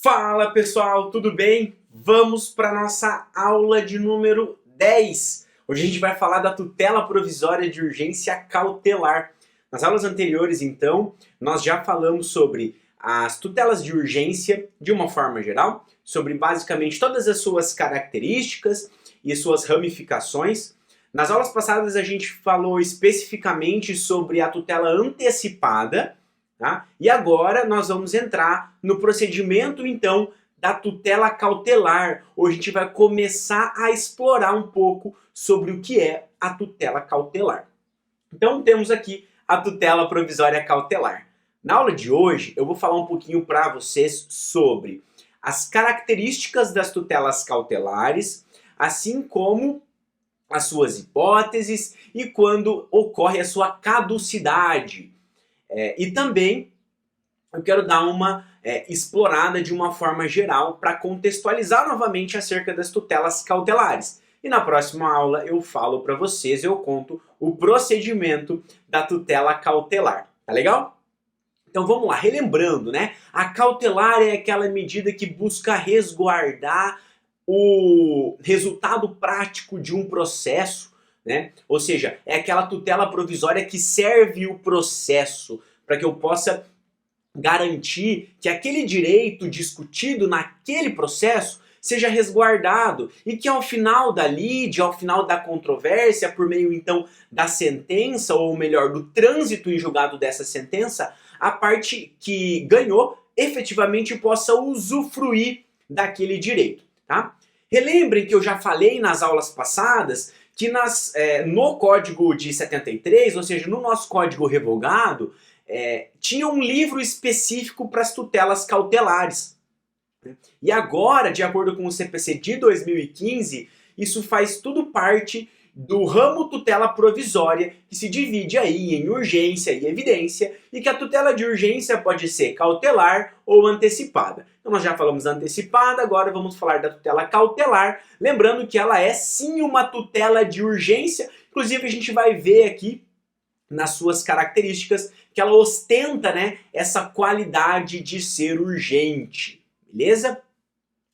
Fala pessoal, tudo bem? Vamos para a nossa aula de número 10. Hoje a gente vai falar da tutela provisória de urgência cautelar. Nas aulas anteriores, então, nós já falamos sobre as tutelas de urgência de uma forma geral, sobre basicamente todas as suas características e suas ramificações. Nas aulas passadas a gente falou especificamente sobre a tutela antecipada, tá? E agora nós vamos entrar no procedimento, então, da tutela cautelar. Hoje a gente vai começar a explorar um pouco sobre o que é a tutela cautelar. Então temos aqui a tutela provisória cautelar. Na aula de hoje eu vou falar um pouquinho para vocês sobre as características das tutelas cautelares, assim como as suas hipóteses e quando ocorre a sua caducidade. E também eu quero dar uma explorada de uma forma geral para contextualizar novamente acerca das tutelas cautelares. E na próxima aula eu falo para vocês, eu conto o procedimento da tutela cautelar. Tá legal? Então vamos lá, relembrando, né? A cautelar é aquela medida que busca resguardar o resultado prático de um processo, né? Ou seja, é aquela tutela provisória que serve o processo para que eu possa garantir que aquele direito discutido naquele processo seja resguardado e que ao final da lide, ao final da controvérsia, por meio então da sentença, ou melhor, do trânsito em julgado dessa sentença, a parte que ganhou efetivamente possa usufruir daquele direito. Tá? Relembrem que eu já falei nas aulas passadas que no Código de 73, ou seja, no nosso Código Revogado, tinha um livro específico para as tutelas cautelares. E agora, de acordo com o CPC de 2015, isso faz tudo parte do ramo tutela provisória, que se divide aí em urgência e evidência, e que a tutela de urgência pode ser cautelar ou antecipada. Então nós já falamos da antecipada, agora vamos falar da tutela cautelar, lembrando que ela é sim uma tutela de urgência, inclusive a gente vai ver aqui nas suas características que ela ostenta, né, essa qualidade de ser urgente, beleza?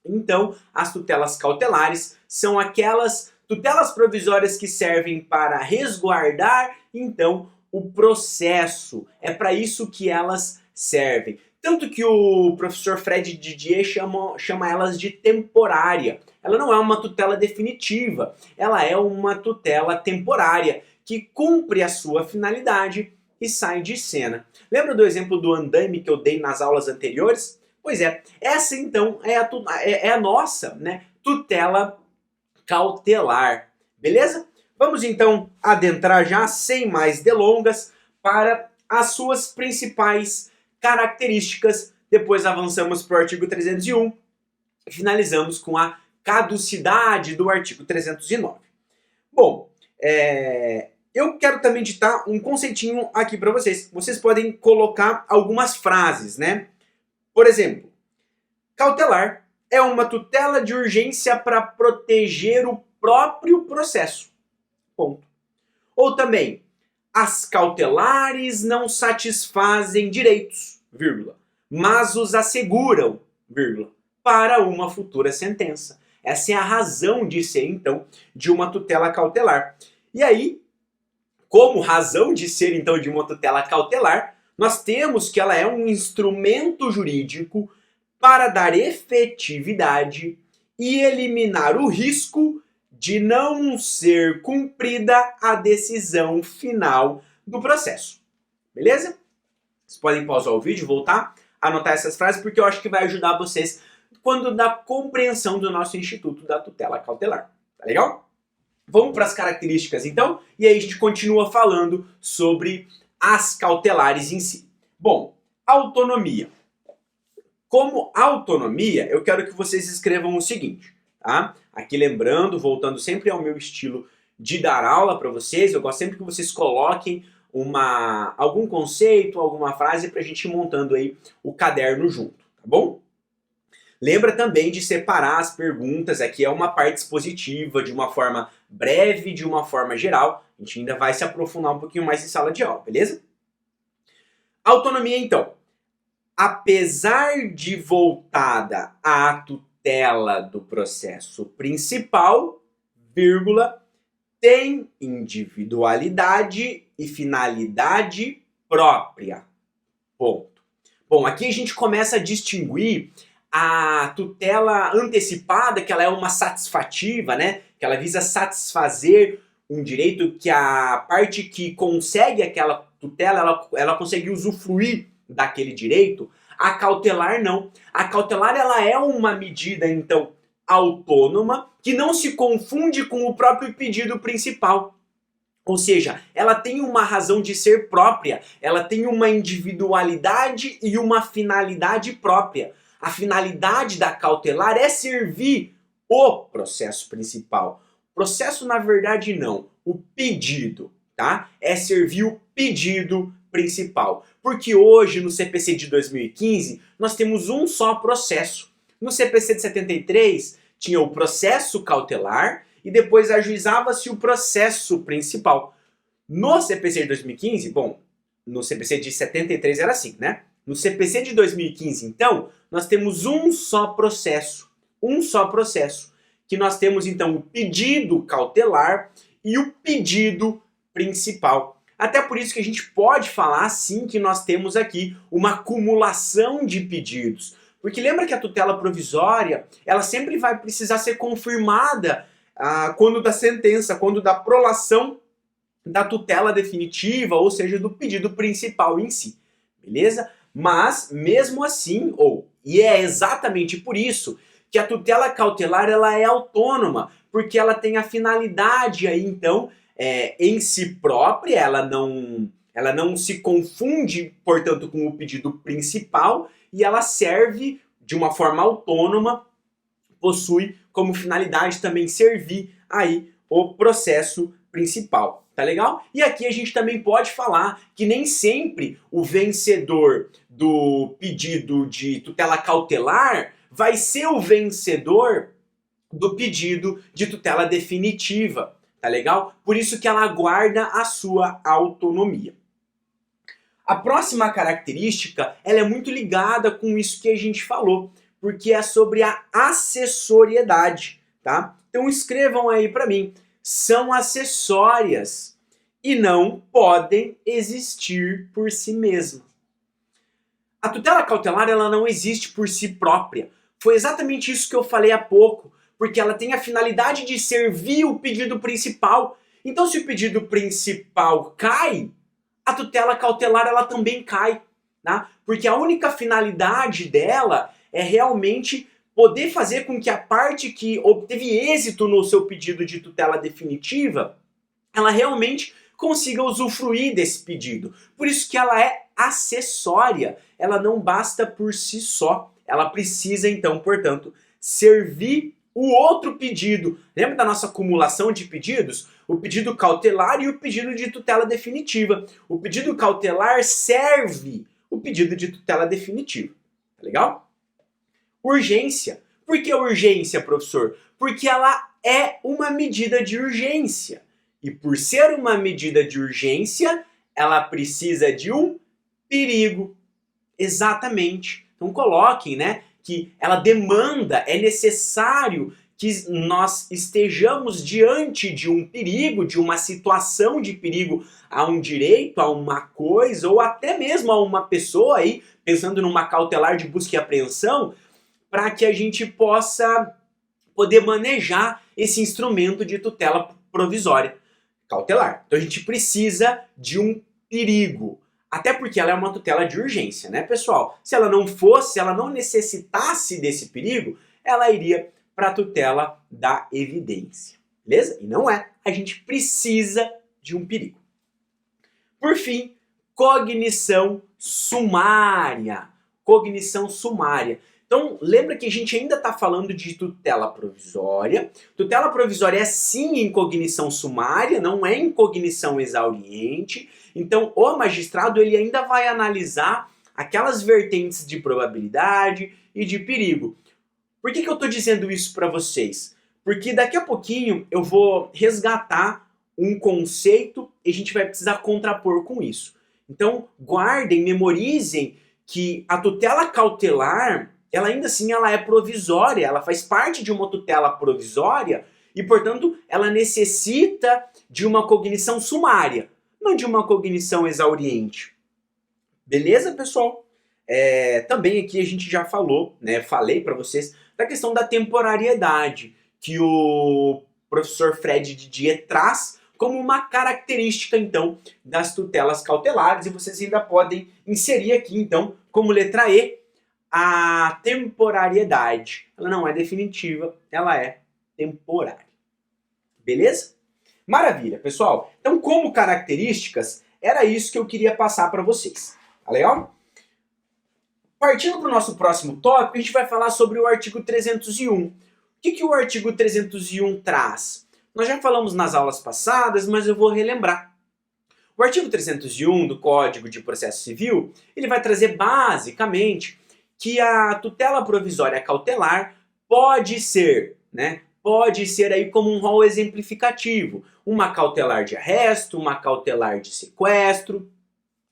Então, as tutelas cautelares são aquelas tutelas provisórias que servem para resguardar, então, o processo. É para isso que elas servem. Tanto que o professor Fred Didier chama elas de temporária. Ela não é uma tutela definitiva, ela é uma tutela temporária, que cumpre a sua finalidade e sai de cena. Lembra do exemplo do andaime que eu dei nas aulas anteriores? Pois é, essa então é a nossa, né, tutela cautelar, beleza? Vamos então adentrar já, sem mais delongas, para as suas principais características. Depois avançamos para o artigo 301 e finalizamos com a caducidade do artigo 309. Bom, eu quero também ditar um conceitinho aqui para vocês. Vocês podem colocar algumas frases, né? Por exemplo, cautelar é uma tutela de urgência para proteger o próprio processo. Ponto. Ou também, as cautelares não satisfazem direitos, vírgula, mas os asseguram, vírgula, para uma futura sentença. Essa é a razão de ser, então, de uma tutela cautelar. E aí, como razão de ser, então, de uma tutela cautelar, nós temos que ela é um instrumento jurídico para dar efetividade e eliminar o risco de não ser cumprida a decisão final do processo. Beleza? Vocês podem pausar o vídeo, voltar, anotar essas frases, porque eu acho que vai ajudar vocês quando da compreensão do nosso Instituto da Tutela Cautelar. Tá legal? Vamos para as características então, e aí a gente continua falando sobre as cautelares em si. Bom, autonomia. Como autonomia, eu quero que vocês escrevam o seguinte, tá? Aqui lembrando, voltando sempre ao meu estilo de dar aula para vocês, eu gosto sempre que vocês coloquem algum conceito, alguma frase para a gente ir montando aí o caderno junto, tá bom? Lembra também de separar as perguntas, aqui é uma parte expositiva, de uma forma breve, de uma forma geral. A gente ainda vai se aprofundar um pouquinho mais em sala de aula, beleza? Autonomia, então. apesar de voltada à tutela do processo principal, vírgula, tem individualidade e finalidade própria. Ponto. Bom, aqui a gente começa a distinguir a tutela antecipada, que ela é uma satisfativa, né? Que ela visa satisfazer um direito que a parte que consegue aquela tutela, ela consegue usufruir daquele direito. A cautelar não. A cautelar ela é uma medida, então, autônoma, que não se confunde com o próprio pedido principal. Ou seja, ela tem uma razão de ser própria, ela tem uma individualidade e uma finalidade própria. A finalidade da cautelar é servir o processo principal. Processo, na verdade, não. O pedido, tá? É servir o pedido principal. Porque hoje, no CPC de 2015, nós temos um só processo. No CPC de 73, tinha o processo cautelar e depois ajuizava-se o processo principal. No CPC de 2015, bom, no CPC de 73 era assim, né? No CPC de 2015, então, nós temos um só processo, que nós temos, então, o pedido cautelar e o pedido principal. Até por isso que a gente pode falar, sim, que nós temos aqui uma acumulação de pedidos. Porque lembra que a tutela provisória, ela sempre vai precisar ser confirmada quando da sentença, quando da prolação da tutela definitiva, ou seja, do pedido principal em si. Beleza? Mas, mesmo assim, e é exatamente por isso que a tutela cautelar ela é autônoma, porque ela tem a finalidade aí, então, em si própria, ela não se confunde, portanto, com o pedido principal e ela serve de uma forma autônoma, possui como finalidade também servir aí o processo principal. Tá legal? E aqui a gente também pode falar que nem sempre o vencedor do pedido de tutela cautelar vai ser o vencedor do pedido de tutela definitiva. Tá legal? Por isso que ela guarda a sua autonomia. A próxima característica, ela é muito ligada com isso que a gente falou, porque é sobre a acessoriedade, tá? Então escrevam aí para mim, são acessórias e não podem existir por si mesmas. A tutela cautelar ela não existe por si própria. Foi exatamente isso que eu falei há pouco, porque ela tem a finalidade de servir o pedido principal. Então se o pedido principal cai, a tutela cautelar ela também cai, tá? Porque a única finalidade dela é realmente poder fazer com que a parte que obteve êxito no seu pedido de tutela definitiva, ela realmente consiga usufruir desse pedido. Por isso que ela é acessória, ela não basta por si só. Ela precisa, então, portanto, servir o outro pedido. Lembra da nossa acumulação de pedidos? O pedido cautelar e o pedido de tutela definitiva. O pedido cautelar serve o pedido de tutela definitiva. Tá legal? Urgência. Por que urgência, professor? Porque ela é uma medida de urgência. E por ser uma medida de urgência, ela precisa de um perigo. Exatamente. Então coloquem, né, que ela demanda, é necessário que nós estejamos diante de um perigo, de uma situação de perigo a um direito, a uma coisa, ou até mesmo a uma pessoa aí, pensando numa cautelar de busca e apreensão, para que a gente possa poder manejar esse instrumento de tutela provisória cautelar. Então a gente precisa de um perigo. Até porque ela é uma tutela de urgência, né, pessoal? Se ela não fosse, se ela não necessitasse desse perigo, ela iria para a tutela da evidência. Beleza? E não é. A gente precisa de um perigo. Por fim, cognição sumária. Cognição sumária. Então, lembra que a gente ainda está falando de tutela provisória. Tutela provisória é sim em cognição sumária, não é em cognição exauriente. Então, o magistrado ele ainda vai analisar aquelas vertentes de probabilidade e de perigo. Por que eu estou dizendo isso para vocês? Porque daqui a pouquinho eu vou resgatar um conceito e a gente vai precisar contrapor com isso. Então, guardem, memorizem que a tutela cautelar, ela ainda assim ela é provisória, ela faz parte de uma tutela provisória e, portanto, ela necessita de uma cognição sumária, não de uma cognição exauriente. Beleza, pessoal? Também aqui a gente já falou, né? Falei para vocês da questão da temporariedade, que o professor Fred Didier traz como uma característica, então, das tutelas cautelares, e vocês ainda podem inserir aqui, então, como letra E, a temporariedade. Ela não é definitiva, ela é temporária. Beleza? Maravilha, pessoal. Então, como características, era isso que eu queria passar para vocês. Tá legal? Partindo para o nosso próximo tópico, a gente vai falar sobre o artigo 301. O que o artigo 301 traz? Nós já falamos nas aulas passadas, mas eu vou relembrar. O artigo 301 do Código de Processo Civil, ele vai trazer basicamente que a tutela provisória cautelar pode ser, né? Pode ser aí como um rol exemplificativo. Uma cautelar de arresto, uma cautelar de sequestro.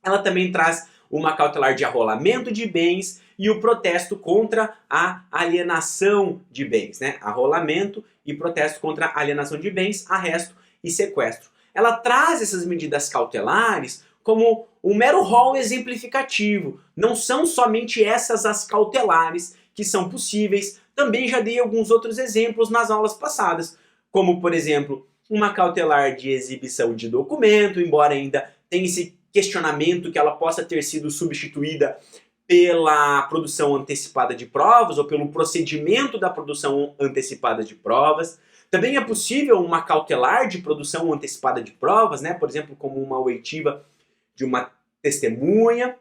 Ela também traz uma cautelar de arrolamento de bens e o protesto contra a alienação de bens, né? Arrolamento e protesto contra a alienação de bens, arresto e sequestro. Ela traz essas medidas cautelares como um mero rol exemplificativo. Não são somente essas as cautelares que são possíveis. Também já dei alguns outros exemplos nas aulas passadas, como, por exemplo, uma cautelar de exibição de documento, embora ainda tenha esse questionamento que ela possa ter sido substituída pela produção antecipada de provas ou pelo procedimento da produção antecipada de provas. Também é possível uma cautelar de produção antecipada de provas, né? Por exemplo, como uma oitiva de uma testemunha.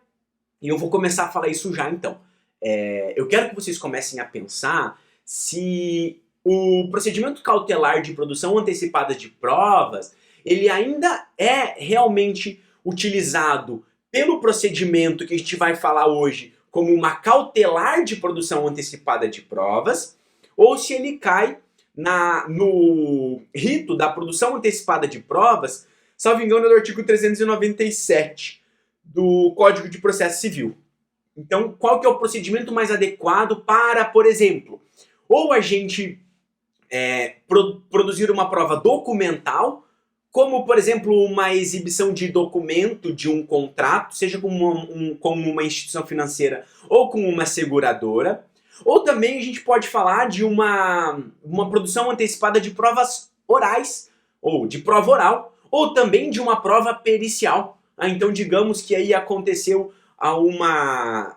E eu vou começar a falar isso já então. Eu quero que vocês comecem a pensar se o procedimento cautelar de produção antecipada de provas, ele ainda é realmente utilizado pelo procedimento que a gente vai falar hoje como uma cautelar de produção antecipada de provas, ou se ele cai no rito da produção antecipada de provas, salvo engano, do artigo 397 do Código de Processo Civil. Então, qual que é o procedimento mais adequado para, por exemplo, ou a gente produzir uma prova documental, como, por exemplo, uma exibição de documento de um contrato, seja como uma instituição financeira ou com uma seguradora. Ou também a gente pode falar de uma produção antecipada de provas orais, ou de prova oral, ou também de uma prova pericial. Então, digamos que aí aconteceu alguma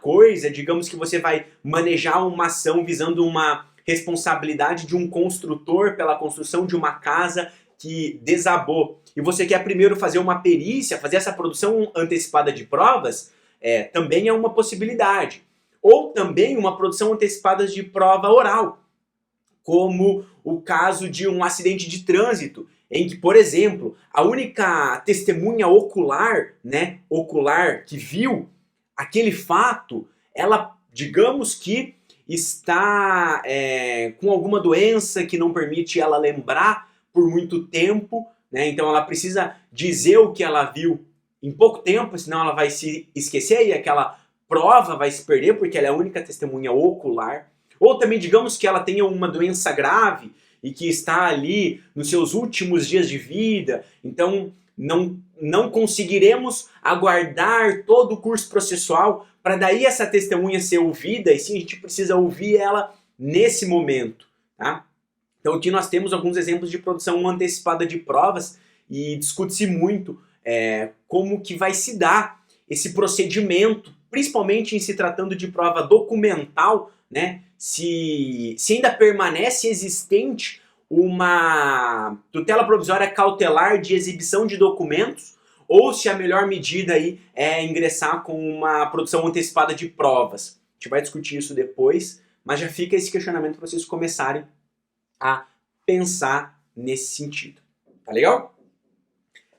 coisa, digamos que você vai manejar uma ação visando uma responsabilidade de um construtor pela construção de uma casa que desabou, e você quer primeiro fazer uma perícia, fazer essa produção antecipada de provas, também é uma possibilidade. Ou também uma produção antecipada de prova oral, como o caso de um acidente de trânsito, em que, por exemplo, a única testemunha ocular, né, que viu aquele fato, ela, digamos que está com alguma doença que não permite ela lembrar por muito tempo, né? Então ela precisa dizer o que ela viu em pouco tempo, senão ela vai se esquecer e aquela prova vai se perder porque ela é a única testemunha ocular. Ou também digamos que ela tenha uma doença grave e que está ali nos seus últimos dias de vida, então não conseguiremos aguardar todo o curso processual para daí essa testemunha ser ouvida, e sim a gente precisa ouvir ela nesse momento, tá? Então aqui nós temos alguns exemplos de produção antecipada de provas e discute-se muito como que vai se dar esse procedimento, principalmente em se tratando de prova documental, né? Se ainda permanece existente uma tutela provisória cautelar de exibição de documentos, ou se a melhor medida aí é ingressar com uma produção antecipada de provas. A gente vai discutir isso depois, mas já fica esse questionamento para vocês começarem a pensar nesse sentido. Tá legal?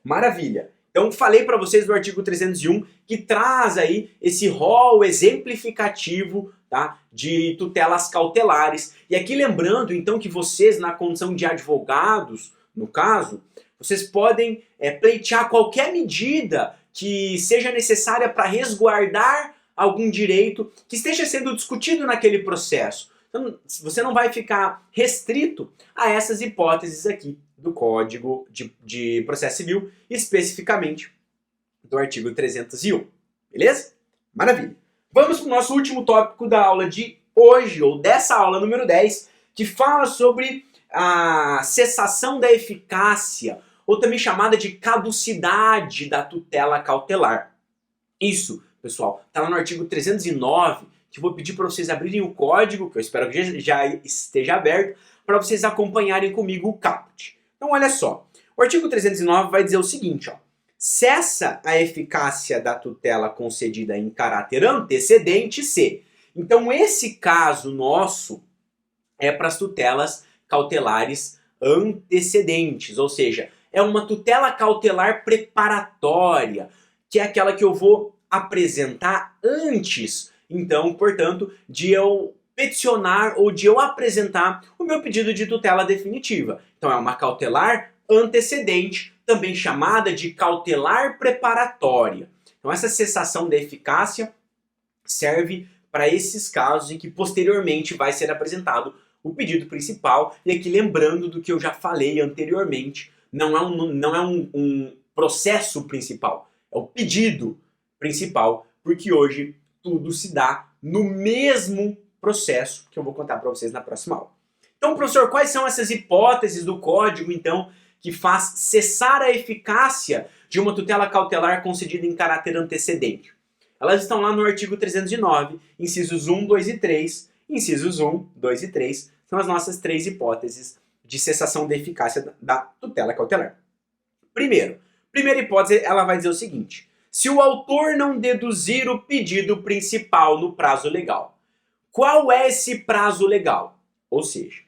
Maravilha! Então falei para vocês do artigo 301 que traz aí esse rol exemplificativo, tá, de tutelas cautelares. E aqui lembrando então que vocês, na condição de advogados, no caso, vocês podem pleitear qualquer medida que seja necessária para resguardar algum direito que esteja sendo discutido naquele processo. Então, você não vai ficar restrito a essas hipóteses aqui do Código de Processo Civil, especificamente do artigo 301. Beleza? Maravilha. Vamos para o nosso último tópico da aula de hoje, ou dessa aula número 10, que fala sobre a cessação da eficácia, ou também chamada de caducidade da tutela cautelar. Isso, pessoal, está lá no artigo 309, que eu vou pedir para vocês abrirem o código, que eu espero que já esteja aberto, para vocês acompanharem comigo o caput. Então, olha só, o artigo 309 vai dizer o seguinte, ó, cessa a eficácia da tutela concedida em caráter antecedente se. Então, esse caso nosso é para as tutelas cautelares antecedentes, ou seja, é uma tutela cautelar preparatória, que é aquela que eu vou apresentar antes, então, portanto, de eu peticionar ou de eu apresentar o meu pedido de tutela definitiva. Então, é uma cautelar antecedente, também chamada de cautelar preparatória. Então, essa cessação da eficácia serve para esses casos em que posteriormente vai ser apresentado o pedido principal. E aqui lembrando do que eu já falei anteriormente, não é um processo principal, é o pedido principal, porque hoje tudo se dá no mesmo processo que eu vou contar para vocês na próxima aula. Então, professor, quais são essas hipóteses do código, então, que faz cessar a eficácia de uma tutela cautelar concedida em caráter antecedente? Elas estão lá no artigo 309, incisos 1, 2 e 3. Incisos 1, 2 e 3 são as nossas três hipóteses de cessação da eficácia da tutela cautelar. Primeira hipótese, ela vai dizer o seguinte: se o autor não deduzir o pedido principal no prazo legal. Qual é esse prazo legal? Ou seja,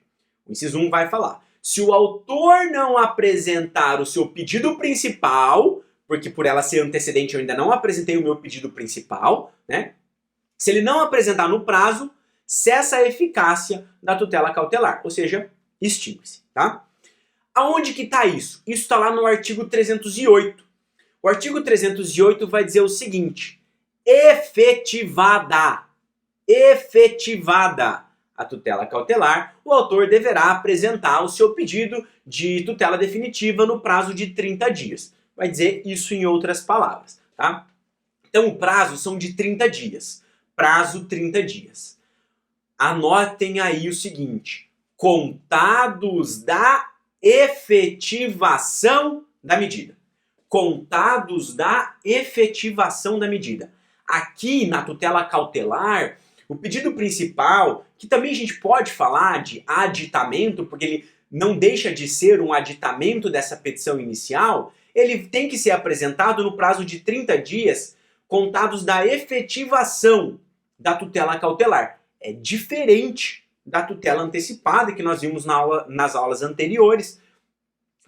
o inciso 1 vai falar, se o autor não apresentar o seu pedido principal, porque por ela ser antecedente eu ainda não apresentei o meu pedido principal, né? Se ele não apresentar no prazo, cessa a eficácia da tutela cautelar, ou seja, extingue-se, tá? Aonde que está isso? Isso está lá no artigo 308. O artigo 308 vai dizer o seguinte: efetivada a tutela cautelar, o autor deverá apresentar o seu pedido de tutela definitiva no prazo de 30 dias. Vai dizer isso em outras palavras, tá? Então o prazo são de 30 dias. Prazo 30 dias. Anotem aí o seguinte: contados da efetivação da medida. Contados da efetivação da medida. Aqui na tutela cautelar, o pedido principal, que também a gente pode falar de aditamento, porque ele não deixa de ser um aditamento dessa petição inicial, ele tem que ser apresentado no prazo de 30 dias, contados da efetivação da tutela cautelar. É diferente da tutela antecipada que nós vimos nas aulas anteriores,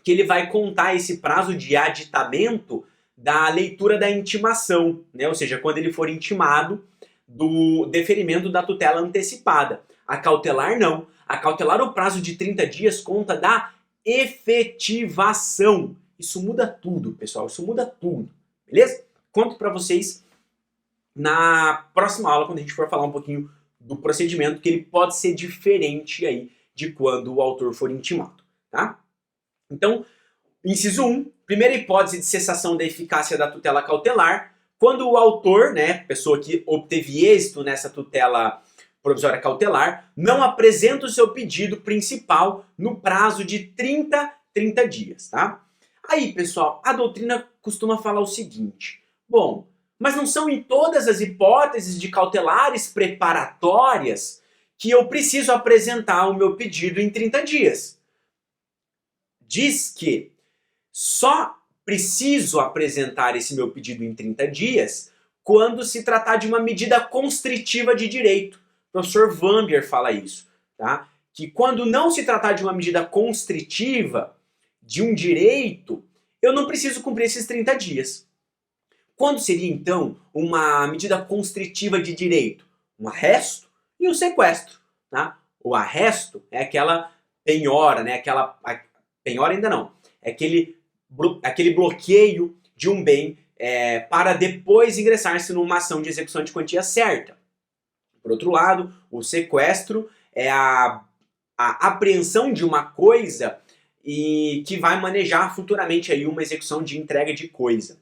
que ele vai contar esse prazo de aditamento da leitura da intimação, né? Ou seja, quando ele for intimado do deferimento da tutela antecipada. A cautelar não. A cautelar, o prazo de 30 dias conta da efetivação. Isso muda tudo, pessoal. Isso muda tudo. Beleza? Conto para vocês na próxima aula, quando a gente for falar um pouquinho do procedimento, que ele pode ser diferente aí de quando o autor for intimado, tá? Então, inciso 1, primeira hipótese de cessação da eficácia da tutela cautelar, quando o autor, né, pessoa que obteve êxito nessa tutela provisória cautelar, não apresenta o seu pedido principal no prazo de 30 dias, tá? Aí, pessoal, a doutrina costuma falar o seguinte: bom, mas não são em todas as hipóteses de cautelares preparatórias que eu preciso apresentar o meu pedido em 30 dias. Diz que só preciso apresentar esse meu pedido em 30 dias quando se tratar de uma medida constritiva de direito. O professor Vambier fala isso, tá? Que quando não se tratar de uma medida constritiva de um direito, eu não preciso cumprir esses 30 dias. Quando seria, então, uma medida constritiva de direito? Um arresto e um sequestro, tá? O arresto é aquela penhora, né? Penhora ainda não. É aquele bloqueio de um bem para depois ingressar-se numa ação de execução de quantia certa. Por outro lado, o sequestro é a apreensão de uma coisa e que vai manejar futuramente aí uma execução de entrega de coisa.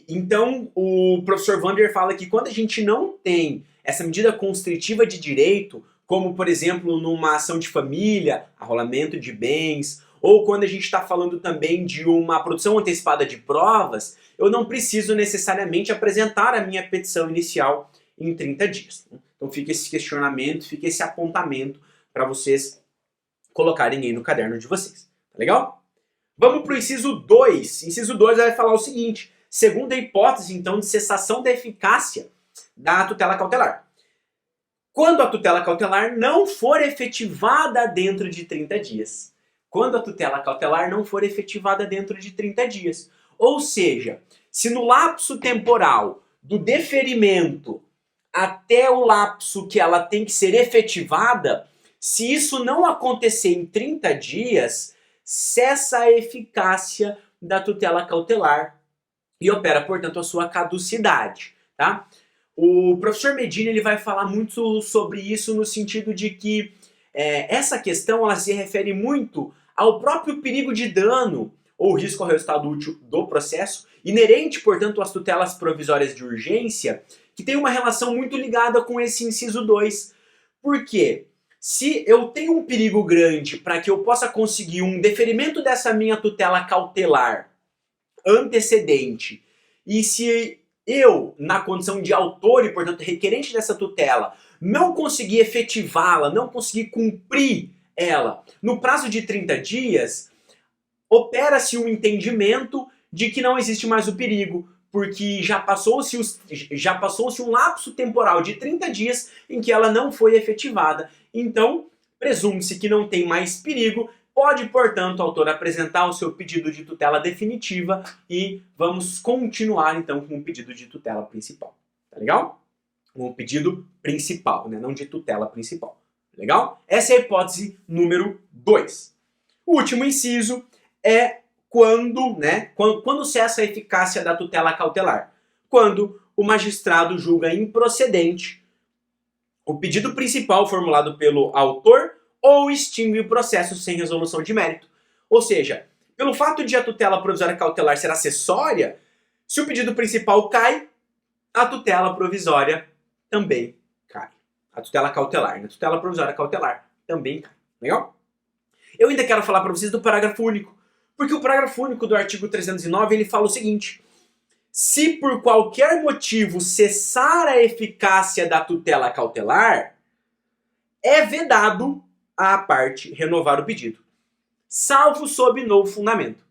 Então o professor Wander fala que quando a gente não tem essa medida constritiva de direito, como por exemplo numa ação de família, arrolamento de bens, ou quando a gente está falando também de uma produção antecipada de provas, eu não preciso necessariamente apresentar a minha petição inicial em 30 dias. Então fica esse questionamento, fica esse apontamento para vocês colocarem aí no caderno de vocês. Tá legal? Vamos para o inciso 2. Inciso 2 vai falar o seguinte: segunda hipótese, então, de cessação da eficácia da tutela cautelar. Quando a tutela cautelar não for efetivada dentro de 30 dias. Quando a tutela cautelar não for efetivada dentro de 30 dias. Ou seja, se no lapso temporal do deferimento até o lapso que ela tem que ser efetivada, se isso não acontecer em 30 dias, cessa a eficácia da tutela cautelar e opera, portanto, a sua caducidade, tá? O professor Medina ele vai falar muito sobre isso no sentido de que essa questão ela se refere muito ao próprio perigo de dano ou risco ao resultado útil do processo, inerente, portanto, às tutelas provisórias de urgência, que tem uma relação muito ligada com esse inciso 2. Por quê? Se eu tenho um perigo grande para que eu possa conseguir um deferimento dessa minha tutela cautelar antecedente, e se eu, na condição de autor e, portanto, requerente dessa tutela, não conseguir efetivá-la, não conseguir cumprir ela no prazo de 30 dias, opera-se um entendimento de que não existe mais o perigo, porque já passou-se um lapso temporal de 30 dias em que ela não foi efetivada. Então, presume-se que não tem mais perigo, pode, portanto, o autor apresentar o seu pedido de tutela definitiva e vamos continuar, então, com o pedido de tutela principal. Tá legal? Com o pedido principal, né? Não de tutela principal. Legal? Essa é a hipótese número 2. O último inciso é quando cessa a eficácia da tutela cautelar? Quando o magistrado julga improcedente o pedido principal formulado pelo autor ou extingue o processo sem resolução de mérito. Ou seja, pelo fato de a tutela provisória cautelar ser acessória, se o pedido principal cai, a tutela provisória também cai. A tutela cautelar, né? A tutela provisória cautelar também cai. Legal? Eu ainda quero falar para vocês do parágrafo único, porque o parágrafo único do artigo 309 ele fala o seguinte: se por qualquer motivo cessar a eficácia da tutela cautelar, é vedado à parte renovar o pedido, salvo sob novo fundamento.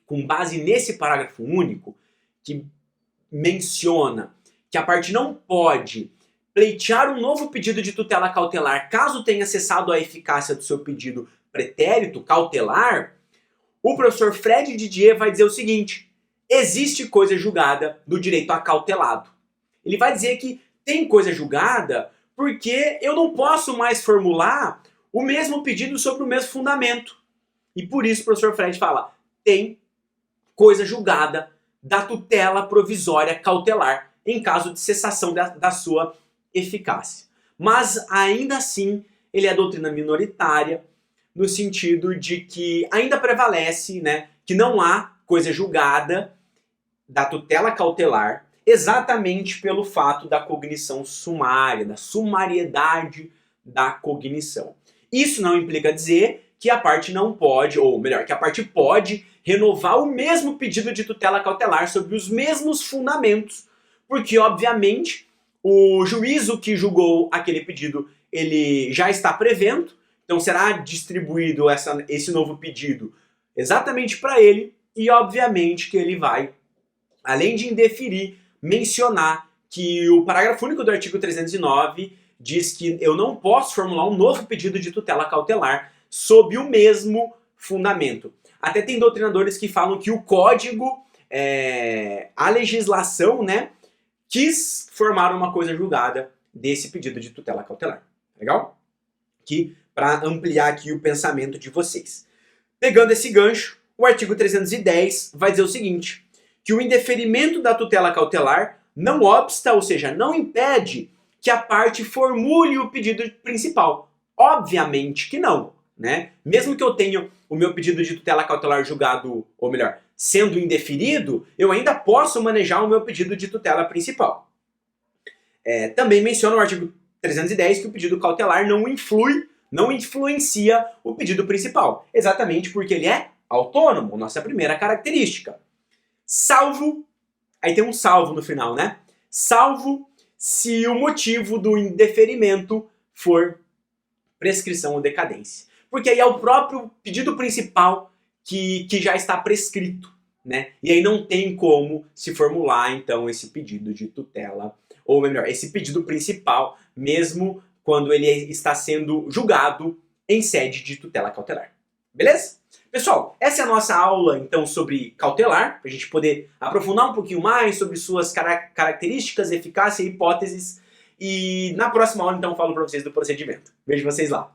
Com base nesse parágrafo único, que menciona que a parte não pode pleitear um novo pedido de tutela cautelar caso tenha cessado a eficácia do seu pedido pretérito cautelar, o professor Fred Didier vai dizer o seguinte: existe coisa julgada do direito acautelado. Ele vai dizer que tem coisa julgada porque eu não posso mais formular o mesmo pedido sobre o mesmo fundamento. E por isso o professor Fred fala, tem coisa julgada da tutela provisória cautelar em caso de cessação da sua eficácia. Mas ainda assim ele é doutrina minoritária, no sentido de que ainda prevalece, né, que não há coisa julgada da tutela cautelar exatamente pelo fato da cognição sumária, da sumariedade da cognição. Isso não implica dizer que a parte não pode, ou melhor, que a parte pode renovar o mesmo pedido de tutela cautelar sobre os mesmos fundamentos, porque obviamente o juízo que julgou aquele pedido ele já está prevendo, então será distribuído esse novo pedido exatamente para ele e obviamente que ele vai, além de indeferir, mencionar que o parágrafo único do artigo 309 diz que eu não posso formular um novo pedido de tutela cautelar sob o mesmo fundamento. Até tem doutrinadores que falam que o código, a legislação, né, quis formar uma coisa julgada desse pedido de tutela cautelar. Legal? Que para ampliar aqui o pensamento de vocês. Pegando esse gancho, o artigo 310 vai dizer o seguinte, que o indeferimento da tutela cautelar não obsta, ou seja, não impede que a parte formule o pedido principal. Obviamente que não, né? Mesmo que eu tenha o meu pedido de tutela cautelar julgado, ou melhor, sendo indeferido, eu ainda posso manejar o meu pedido de tutela principal. Também menciona o artigo 310 que o pedido cautelar não influencia o pedido principal, exatamente porque ele é autônomo, nossa primeira característica. Salvo, aí tem um salvo no final, né? Salvo se o motivo do indeferimento for prescrição ou decadência. Porque aí é o próprio pedido principal que já está prescrito, né? E aí não tem como se formular, então, esse pedido de tutela, ou melhor, esse pedido principal, mesmo quando ele está sendo julgado em sede de tutela cautelar. Beleza? Pessoal, essa é a nossa aula, então, sobre cautelar, para a gente poder aprofundar um pouquinho mais sobre suas características, eficácia e hipóteses. E na próxima aula, então, eu falo para vocês do procedimento. Vejo vocês lá.